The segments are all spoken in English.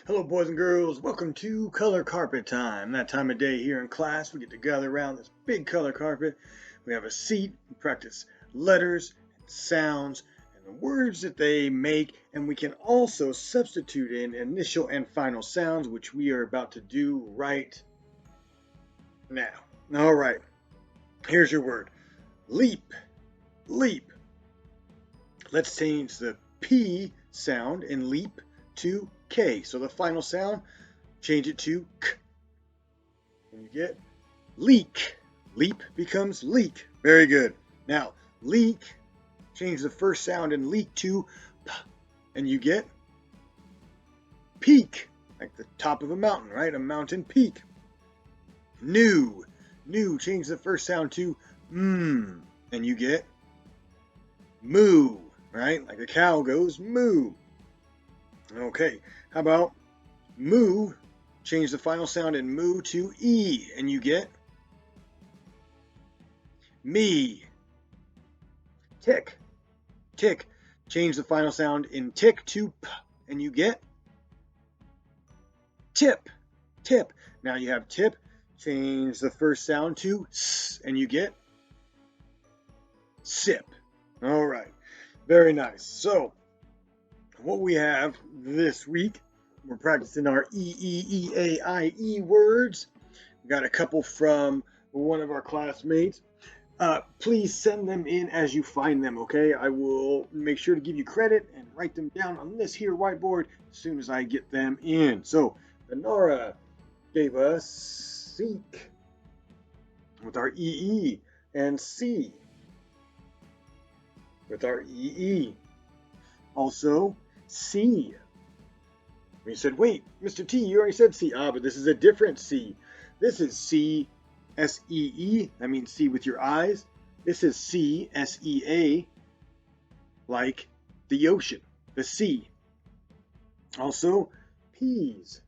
Hello, boys and girls. Welcome to Color Carpet Time. That time of day here in class, we get to gather around this big color carpet. We have a seat, we practice letters and sounds and the words that they make, and we can also substitute in initial and final sounds, which we are about to do right now. All right, here's your word leap, leap. Let's change the P sound in leap to K. So the final sound, change it to K. And you get leak. Leap becomes leak. Very good. Now, leak, change the first sound in leak to P. And you get peak. Like the top of a mountain, right? A mountain peak. New. New, change the first sound to And you get moo. Right? Like a cow goes moo. Okay, how about moo? Change the final sound in moo to E, and you get me. Tick. Tick. Change the final sound in tick to P, and you get tip. Tip. Now you have tip. Change the first sound to S, and you get sip. All right. Very nice. So, what we have this week, we're practicing our E words. We got a couple from one of our classmates. Please send them in as you find them, okay? I will make sure to give you credit and write them down on this here whiteboard as soon as I get them in. So, Nora gave us seek with our EE and C with our EE. Also, C. We said, wait, Mr. T, you already said C. But this is a different C. This is C, S-E-E. That means see with your eyes. This is C, S-E-A, like the ocean, the sea. Also, peas.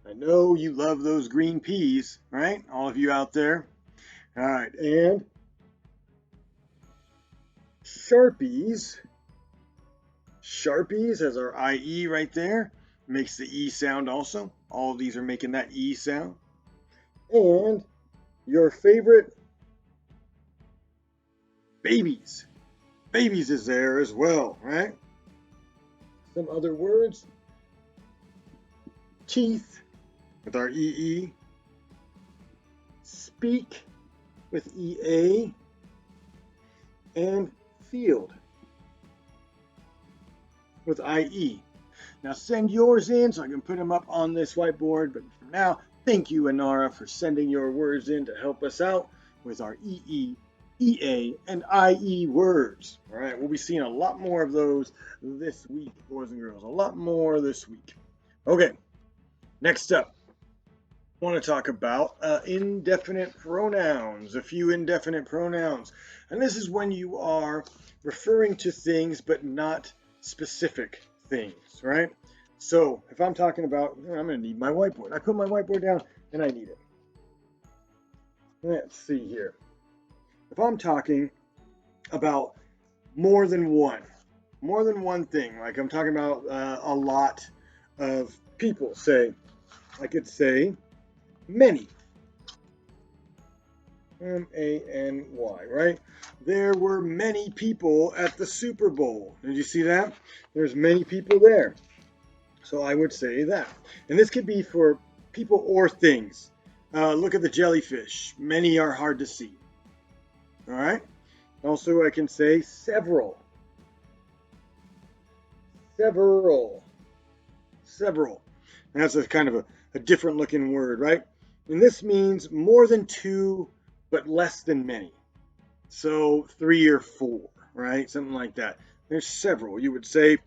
I know you love those green peas, right? All of you out there. All right, and Sharpies. Sharpies has our IE right there. Makes the E sound also. All of these are making that E sound. And your favorite, babies. Babies is there as well, right? Some other words. Teeth with our EE. Speak with EA. And field with IE. Now send yours in so I can put them up on this whiteboard. But for now, thank you, Anara, for sending your words in to help us out with our EE, EA, and IE words. All right, we'll be seeing a lot more of those this week, boys and girls. A lot more this week. Okay, next up, I want to talk about indefinite pronouns, a few indefinite pronouns. And this is when you are referring to things but not specific things, right? So if I'm talking about, I'm going to need my whiteboard. I put my whiteboard down and I need it. Let's see here. If I'm talking about more than one thing, like I'm talking about a lot of people, say, I could say many. M-A-N-Y, right? There were many people at the Super Bowl. Did you see that? There's many people there. So I would say that. And this could be for people or things. Look at the jellyfish. Many are hard to see. All right? Also, I can say several. Several. Several. And that's a kind of a different looking word, right? And this means more than two, but less than many. So 3 or 4, right? Something like that. There's several. You would say,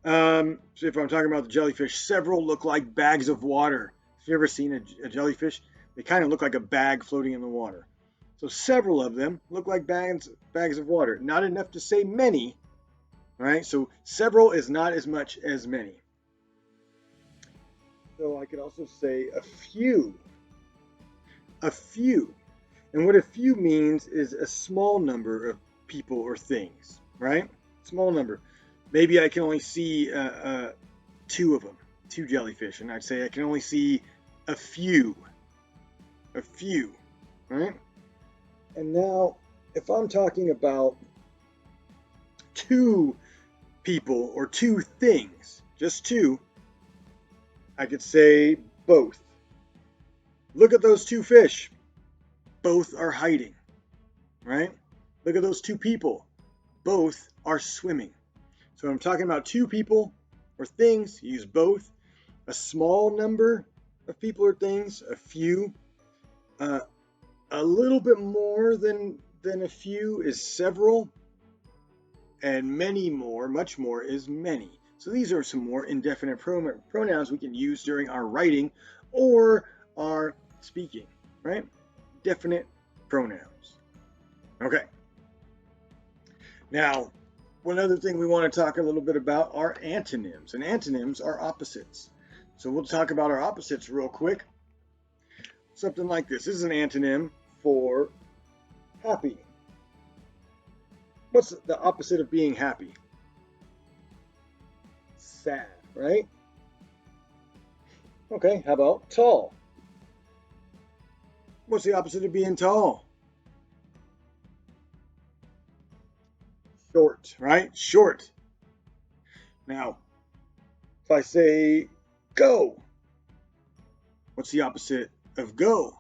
so if I'm talking about the jellyfish, several look like bags of water. Have you ever seen a jellyfish? They kind of look like a bag floating in the water. So several of them look like bags of water. Not enough to say many, right? So several is not as much as many. So I could also say a few. A few. And what a few means is a small number of people or things, right? Small number. Maybe I can only see two of them, two jellyfish, and I'd say I can only see a few, right? And now, if I'm talking about two people or two things, just two, I could say both. Look at those two fish. Both are hiding, right? Look at those two people. Both are swimming. So when I'm talking about two people or things, use both. A small number of people or things, a few. A little bit more than a few is several. And many more, much more, is many. So these are some more indefinite pronouns we can use during our writing or our speaking, right? Definite pronouns. Okay. Now, one other thing we want to talk a little bit about are antonyms. And antonyms are opposites. So we'll talk about our opposites real quick. Something like this. This is an antonym for happy. What's the opposite of being happy? Sad, right? Okay, how about tall? What's the opposite of being tall? Short, right? Short. Now, if I say go, what's the opposite of go?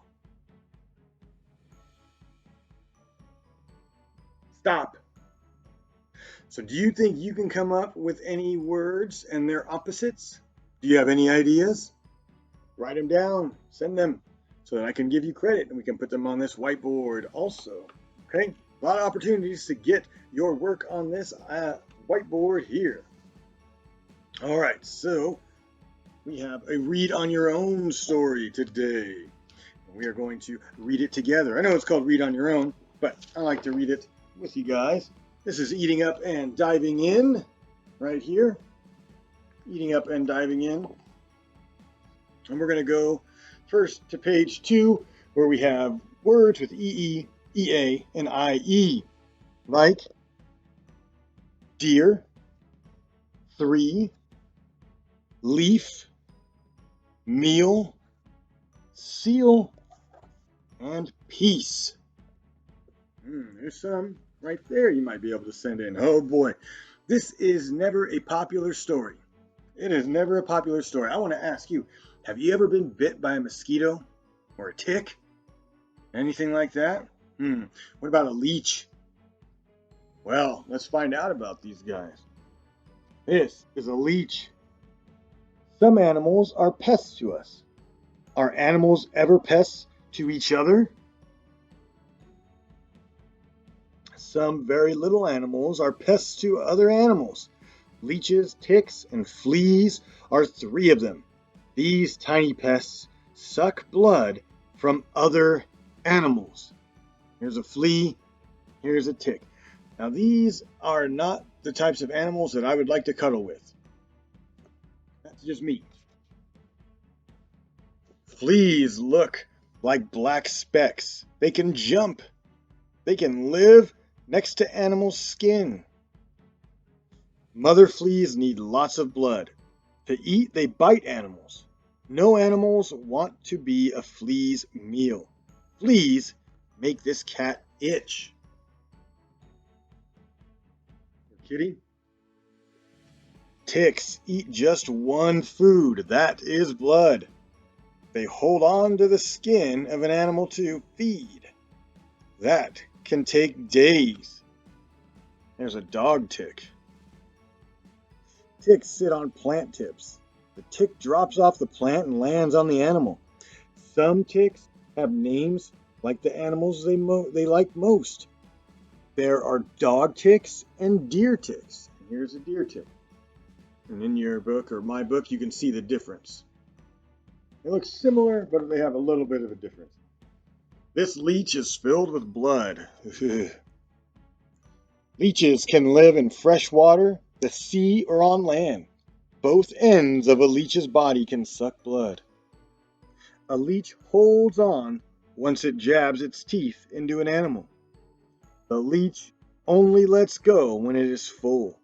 Stop. So do you think you can come up with any words and their opposites? Do you have any ideas? Write them down, send them so that I can give you credit and we can put them on this whiteboard also. Okay? A lot of opportunities to get your work on this whiteboard here. All right, so we have a read on your own story today. We are going to read it together. I know it's called read on your own, but I like to read it with you guys. This is Eating Up and Diving In, right here. Eating Up and Diving In. And we're going to go first to page 2, where we have words with EE, EA, and IE, like deer, 3, leaf, meal, seal, and peace. There's some right there you might be able to send in. Oh boy, this is never a popular story. It is never a popular story. I want to ask you, have you ever been bit by a mosquito or a tick? Anything like that? What about a leech? Well, let's find out about these guys. This is a leech. Some animals are pests to us. Are animals ever pests to each other? Some very little animals are pests to other animals. Leeches, ticks, and fleas are 3 of them. These tiny pests suck blood from other animals. Here's a flea, here's a tick. Now these are not the types of animals that I would like to cuddle with. That's just me. Fleas look like black specks. They can jump. They can live next to animal skin. Mother fleas need lots of blood. To eat, they bite animals. No animals want to be a flea's meal. Fleas make this cat itch. Kitty? Ticks eat just one food, that is blood. They hold on to the skin of an animal to feed. That can take days. There's a dog tick. Ticks sit on plant tips. The tick drops off the plant and lands on the animal. Some ticks have names like the animals they like most. There are dog ticks and deer ticks. Here's a deer tick. And in your book or my book, you can see the difference. They look similar, but they have a little bit of a difference. This leech is filled with blood. Leeches can live in fresh water, the sea, or on land. Both ends of a leech's body can suck blood. A leech holds on once it jabs its teeth into an animal. The leech only lets go when it is full.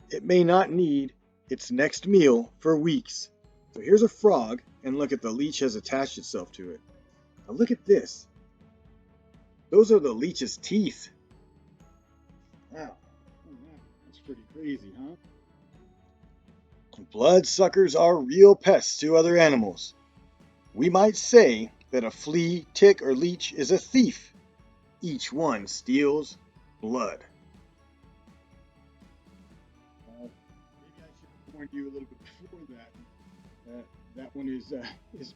It may not need its next meal for weeks. So here's a frog, and look at the leech has attached itself to it. Now look at this. Those are the leech's teeth. Wow, that's pretty crazy, huh? Bloodsuckers are real pests to other animals. We might say that a flea, tick, or leech is a thief. Each one steals blood. Maybe I should have warned you a little bit before that. That one is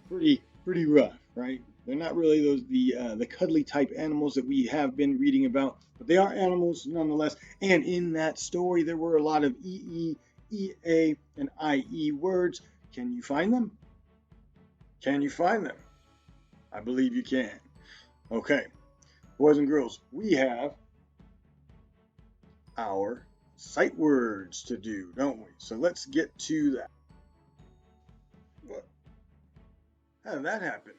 pretty rough, right? They're not really the cuddly type animals that we have been reading about, but they are animals nonetheless. And in that story, there were a lot of EE, EA, and IE words. Can you find them? Can you find them? I believe you can. Okay, boys and girls, we have our sight words to do, don't we? So let's get to that. What? How did that happen?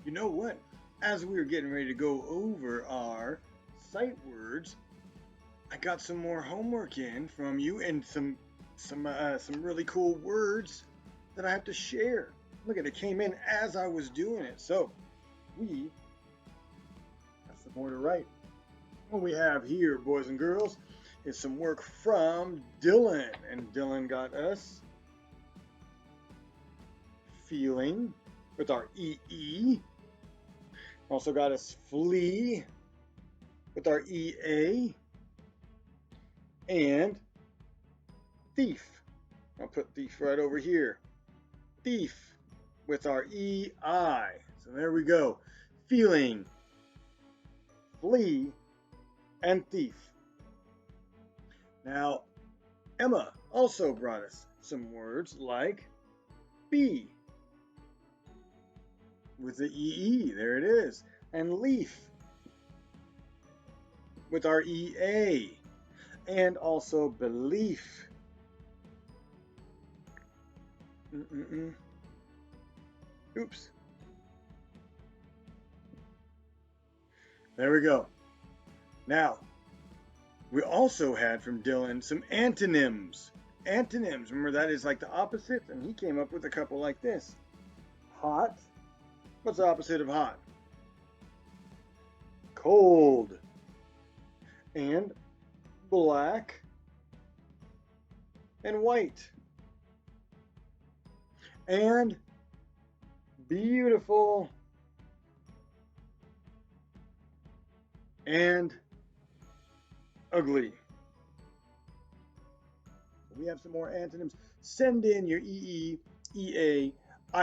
You know what? As we were getting ready to go over our sight words, I got some more homework in from you and some really cool words that I have to share. Look at it, came in as I was doing it. So we got some more to write. What we have here, boys and girls, is some work from Dylan, and Dylan got us feeling with our EE. Also got us flee with our EA, and thief. I'll put thief right over here. Thief with our EI. So there we go. Feeling, flee, and thief. Now, Emma also brought us some words like bee with the EE, there it is, and leaf with our EA, and also belief. Oops. There we go. Now, we also had from Dylan some antonyms. Antonyms, remember that is like the opposite, and he came up with a couple like this. Hot. What's the opposite of hot? Cold. And black and white. And beautiful and ugly. We have some more antonyms. Send in your EE, EA,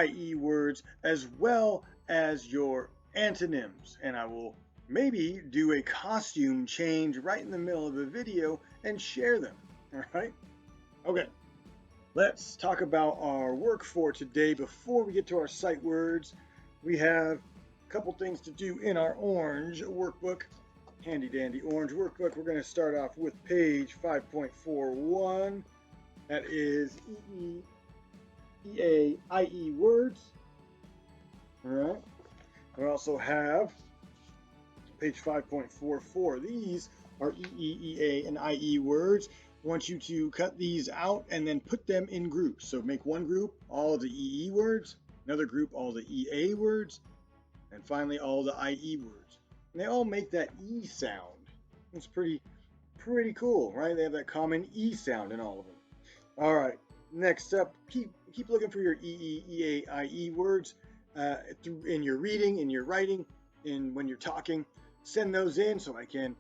IE words as well as your antonyms, and I will maybe do a costume change right in the middle of the video and share them. All right? Okay. Let's talk about our work for today. Before we get to our sight words, we have a couple things to do in our orange workbook. Handy dandy orange workbook. We're going to start off with page 5.41. That is EE, EA, IE words. All right. We also have page 5.44. These are EE, EA, and IE words. I want you to cut these out and then put them in groups. So make one group, all of the EE words, another group, all the EA words, and finally all the IE words. And they all make that E sound. It's pretty cool, right? They have that common E sound in all of them. All right, next up, keep looking for your EE, EA, IE words in your reading, in your writing, when you're talking. Send those in so I can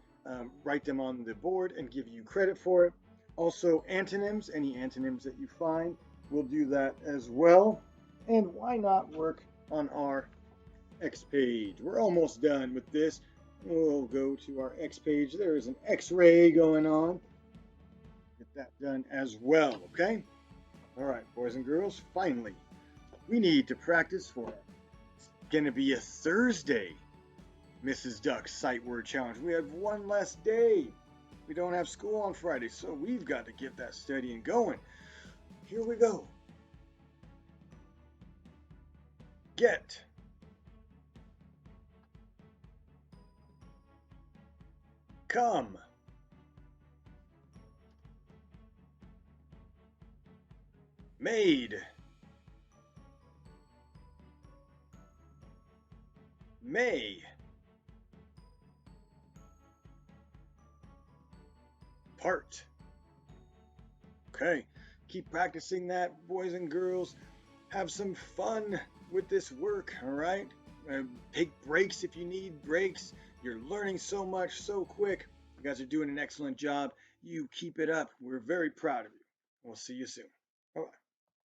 write them on the board and give you credit for it. Also, antonyms, any antonyms that you find, we'll do that as well. And why not work on our X page? We're almost done with this. We'll go to our X page. There is an X-ray going on. Get that done as well, okay? All right, boys and girls, finally, we need to practice for it. It's going to be a Thursday Mrs. Duck's Sight Word Challenge. We have one less day. We don't have school on Friday, so we've got to get that studying going. Here we go. Get. Come. Made. May. Part. Okay, keep practicing that, boys and girls. Have some fun with this work, all right? Take breaks if you need breaks. You're learning so much so quick. You guys are doing an excellent job. You keep it up. We're very proud of you. We'll see you soon. Bye-bye.